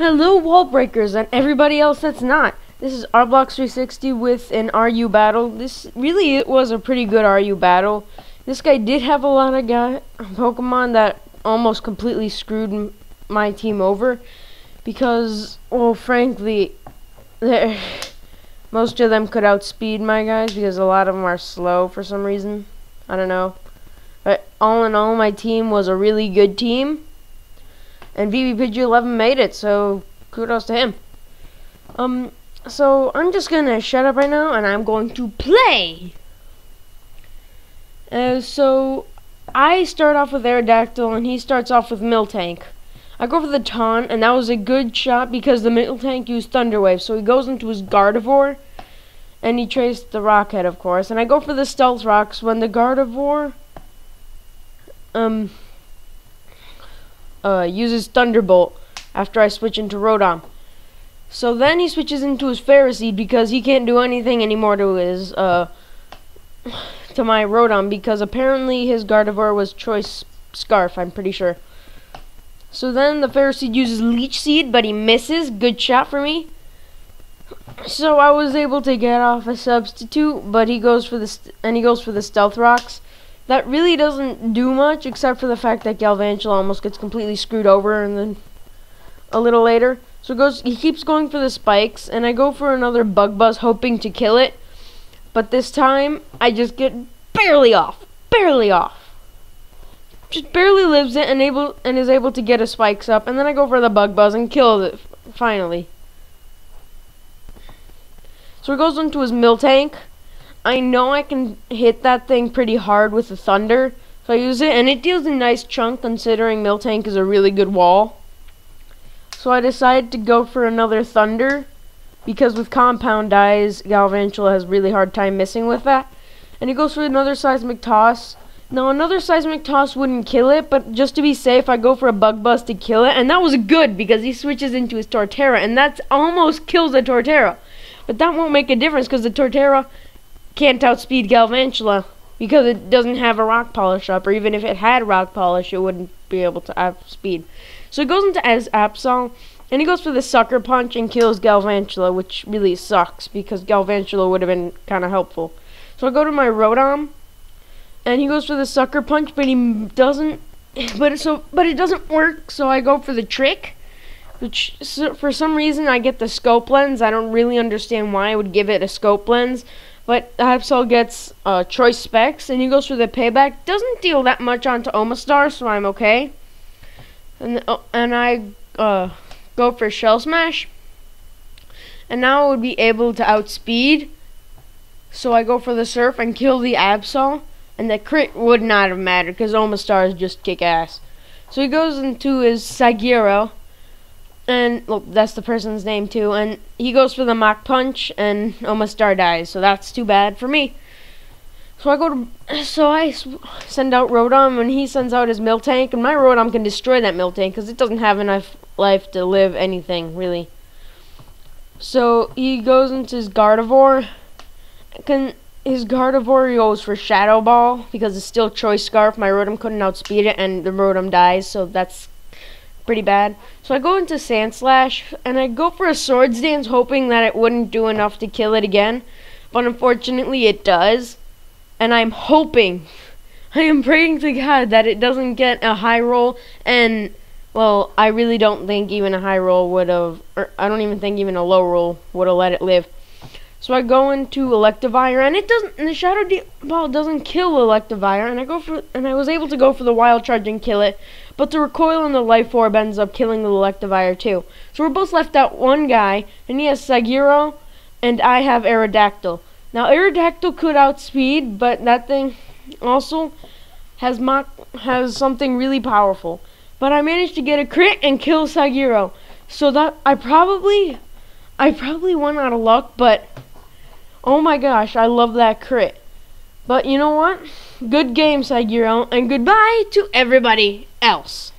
Hello, wall breakers, and everybody else that's not. This is Arblox360 with an RU battle. It was a pretty good RU battle. This guy did have a lot of Pokemon that almost completely screwed my team over. Because, well, frankly, most of them could outspeed my guys because a lot of them are slow for some reason. I don't know. But all in all, my team was a really good team. And VVPG11 made it, so kudos to him. So I'm just gonna shut up right now, and I'm going to play. So I start off with Aerodactyl, and he starts off with Miltank. I go for the taunt, and that was a good shot because the Miltank used Thunder Wave. So he goes into his Gardevoir, and he traced the Rock Head, of course. And I go for the Stealth Rocks when the Gardevoir uses Thunderbolt after I switch into Rotom. So then he switches into his Ferroseed because he can't do anything anymore to his to my Rotom because apparently his Gardevoir was Choice Scarf, I'm pretty sure. So then the Ferroseed uses Leech Seed, but he misses. Good shot for me. So I was able to get off a substitute, but he goes for the Stealth Rocks. That really doesn't do much, except for the fact that Galvantula almost gets completely screwed over, and then a little later. So he keeps going for the spikes, and I go for another Bug Buzz, hoping to kill it. But this time, I just get barely off. Just barely lives it and is able to get his spikes up, and then I go for the Bug Buzz and kills it, finally. So he goes into his Miltank. I know I can hit that thing pretty hard with the Thunder, so I use it, and it deals a nice chunk considering Miltank is a really good wall. So I decided to go for another Thunder, because with Compound Dies, Galvantula has really hard time missing with that. And he goes for another Seismic Toss. Now another Seismic Toss wouldn't kill it, but just to be safe, I go for a Bug Buzz to kill it, and that was good because he switches into his Torterra, and that almost kills the Torterra. But that won't make a difference because the Torterra can't outspeed Galvantula because it doesn't have a Rock Polish up, or even if it had Rock Polish, it wouldn't be able to outspeed. So he goes into as Absol, and he goes for the Sucker Punch and kills Galvantula, which really sucks because Galvantula would have been kind of helpful. So I go to my Rotom, and he goes for the Sucker Punch, but he doesn't. But it doesn't work. So I go for the Trick, which for some reason I get the Scope Lens. I don't really understand why I would give it a Scope Lens. But Absol gets Choice Specs, and he goes for the Payback. Doesn't deal that much onto Omastar, so I'm okay. And I go for Shell Smash. And now I would be able to outspeed. So I go for the Surf and kill the Absol. And the crit would not have mattered because Omastar is just kick-ass. So he goes into his Saguiro. And, well, that's the person's name too. And he goes for the Mach Punch, and Omastar dies. So that's too bad for me. So I send out Rotom, and he sends out his Miltank. And my Rotom can destroy that Miltank because it doesn't have enough life to live anything, really. So he goes into his Gardevoir. His Gardevoir goes for Shadow Ball because it's still Choice Scarf. My Rotom couldn't outspeed it, and the Rotom dies, so that's pretty bad. So I go into Sand Slash, and I go for a Swords Dance, hoping that it wouldn't do enough to kill it again. But unfortunately, it does. And I am praying to God that it doesn't get a high roll. And, well, I really don't think even a high roll would have, or I don't even think even a low roll would have let it live. So I go into Electivire, and the Shadow Ball doesn't kill Electivire, and I was able to go for the Wild Charge and kill it, but the Recoil and the Life Orb ends up killing the Electivire too. So we're both left out one guy, and he has Sageero, and I have Aerodactyl. Now Aerodactyl could outspeed, but that thing also has something really powerful. But I managed to get a crit and kill Saguiro. So that I probably won out of luck, but oh my gosh, I love that crit. But you know what? Good game, Saguiro, and goodbye to everybody else.